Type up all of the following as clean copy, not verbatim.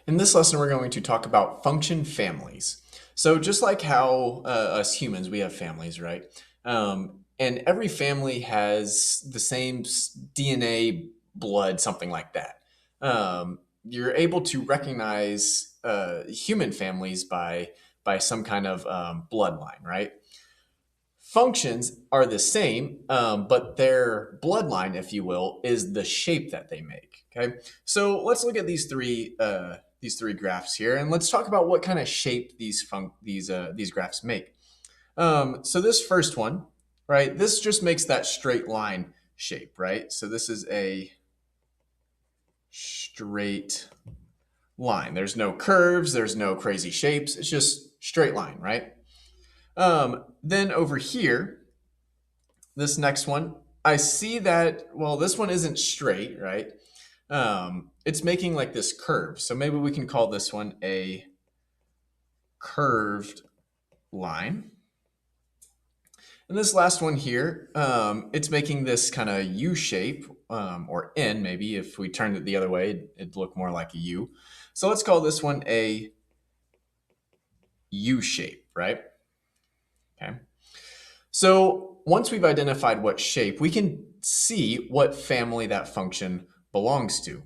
In this lesson, we're going to talk about function families. So just like how us humans, we have families, right? And every family has the same DNA, blood, something like that. You're able to recognize human families by some kind of bloodline, right? Functions are the same, but their bloodline, if you will, is the shape that they make. Okay, so let's look at these three graphs here, and let's talk about what kind of shape these graphs make. So this first one, right? This just makes that straight line shape, right? So this is a straight line. There's no curves, there's no crazy shapes. It's just straight line, right? Then over here, this next one, I see that, well, this one isn't straight, right? It's making like this curve. So maybe we can call this one a curved line. And this last one here, it's making this kind of U shape, or N maybe. If we turned it the other way, it'd look more like a U. So let's call this one a U shape, right? Okay. So once we've identified what shape, we can see what family that function belongs to.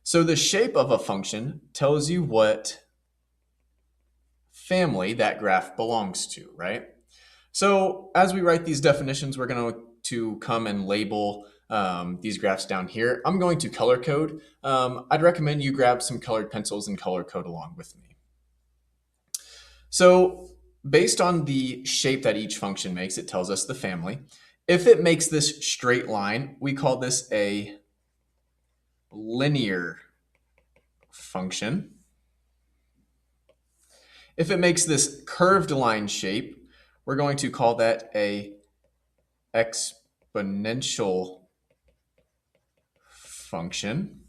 So the shape of a function tells you what family that graph belongs to, right? So as we write these definitions, we're going to come and label these graphs down here. I'm going to color code. I'd recommend you grab some colored pencils and color code along with me. So based on the shape that each function makes, it tells us the family. If it makes this straight line, we call this a linear function. If it makes this curved line shape, we're going to call that a exponential function.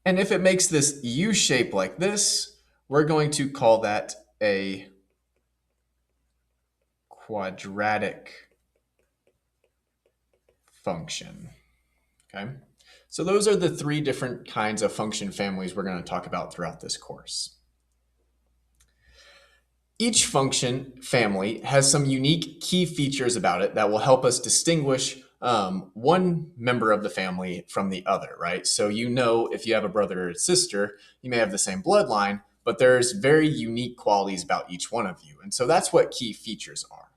And if it makes this U shape like this, we're going to call that a quadratic function. Okay, so those are the three different kinds of function families we're going to talk about throughout this course. Each function family has some unique key features about it that will help us distinguish one member of the family from the other, right? So you know, if you have a brother or sister, you may have the same bloodline, but there's very unique qualities about each one of you. And so that's what key features are.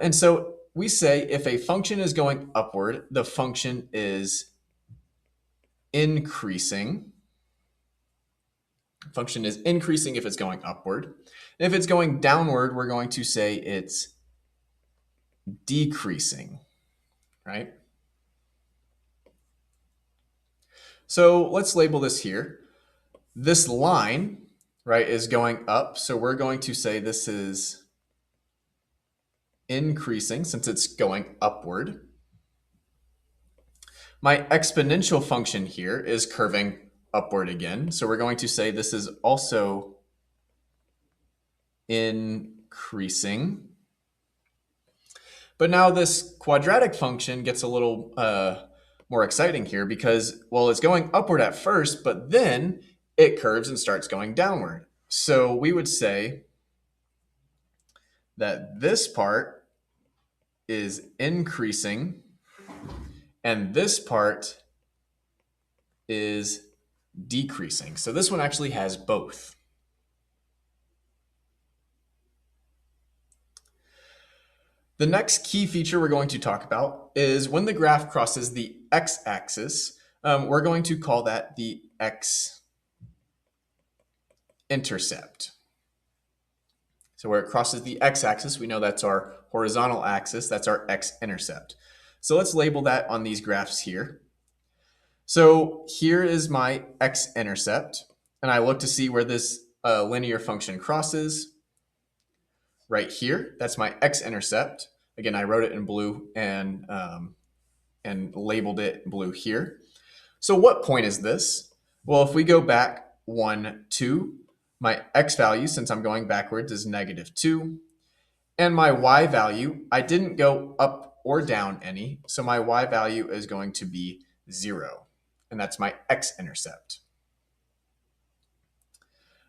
And so we say if a function is going upward, the function is increasing. Function is increasing if it's going upward. And if it's going downward, we're going to say it's decreasing, right? So let's label this here. This line, right, is going up. So we're going to say this is increasing since it's going upward. My exponential function here is curving upward again. So we're going to say this is also increasing. But now this quadratic function gets a little more exciting here because, well, it's going upward at first, but then it curves and starts going downward. So we would say that this part is increasing and this part is decreasing. So this one actually has both. The next key feature we're going to talk about is when the graph crosses the x-axis, we're going to call that the x-intercept. So where it crosses the x-axis, we know that's our horizontal axis, that's our x-intercept. So let's label that on these graphs here. So here is my x-intercept, and I look to see where this linear function crosses. Right here, that's my x-intercept. Again, I wrote it in blue and labeled it blue here. So what point is this? Well, if we go back 1, 2, my x value, since I'm going backwards, is -2. And my y value, I didn't go up or down any, so my y value is going to be 0. and that's my x-intercept.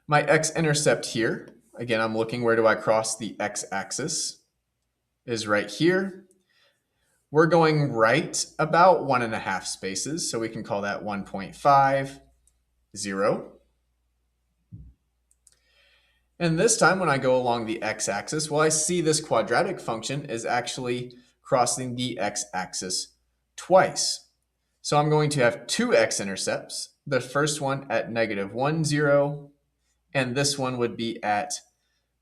My x-intercept here, again, I'm looking where do I cross the x-axis, is right here. We're going right about 1.5 spaces, so we can call that 1.5, 0. And this time when I go along the x-axis, well, I see this quadratic function is actually crossing the x-axis twice. So I'm going to have two x-intercepts. The first one at -1, 0, and this one would be at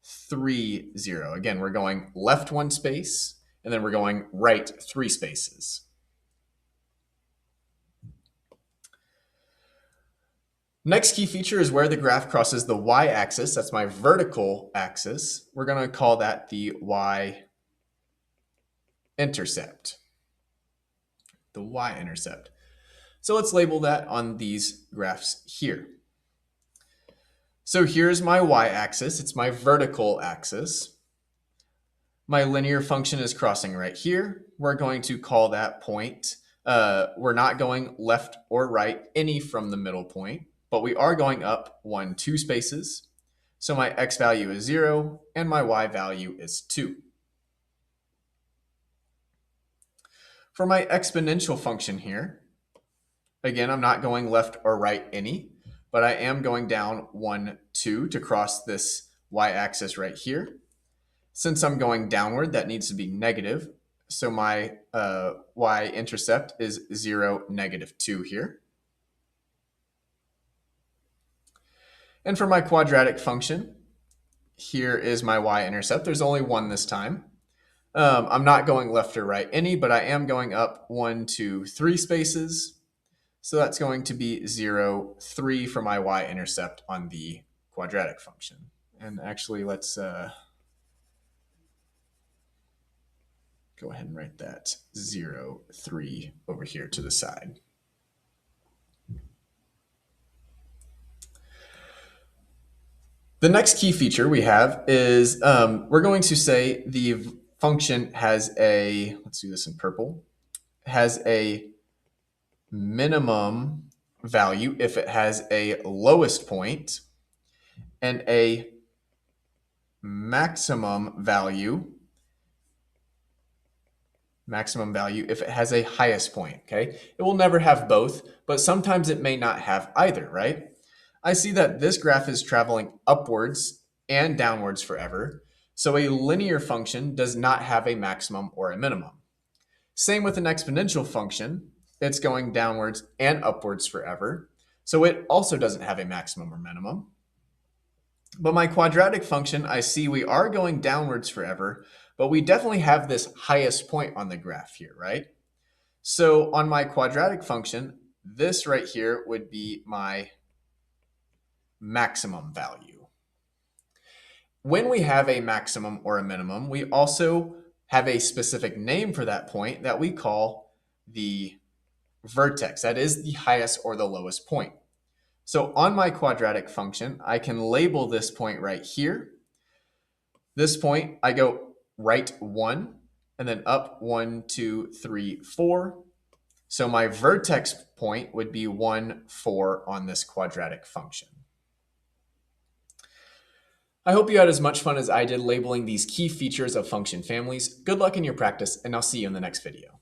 3, 0. Again, we're going left 1 space, and then we're going right 3 spaces. Next key feature is where the graph crosses the y-axis. That's my vertical axis. We're going to call that the y-intercept. The y-intercept. So let's label that on these graphs here. So here's my y-axis. It's my vertical axis. My linear function is crossing right here. We're going to call that point. We're not going left or right any from the middle point, but we are going up 1, 2 spaces. So my x value is 0 and my y value is 2. For my exponential function here, again, I'm not going left or right any, but I am going down 1, 2 to cross this y-axis right here. Since I'm going downward, that needs to be negative. So my y-intercept is 0, -2 here. And for my quadratic function, here is my y-intercept. There's only one this time. I'm not going left or right any, but I am going up 1, 2, 3 spaces. So that's going to be 0, 3 for my y-intercept on the quadratic function. And actually, let's go ahead and write that 0, 3 over here to the side. The next key feature we have is we're going to say the function has a, let's do this in purple, has a minimum value if it has a lowest point and a maximum value if it has a highest point, okay? It will never have both, but sometimes it may not have either, right? I see that this graph is traveling upwards and downwards forever, so a linear function does not have a maximum or a minimum. Same with an exponential function. It's going downwards and upwards forever, so it also doesn't have a maximum or minimum. But my quadratic function, I see we are going downwards forever, but we definitely have this highest point on the graph here, right? So on my quadratic function, this right here would be my maximum value. When we have a maximum or a minimum, we also have a specific name for that point that we call the vertex. That is the highest or the lowest point. So on my quadratic function, I can label this point right here. This point, I go right 1 and then up 1, 2, 3, 4. So my vertex point would be 1, 4 on this quadratic function. I hope you had as much fun as I did labeling these key features of function families. Good luck in your practice, and I'll see you in the next video.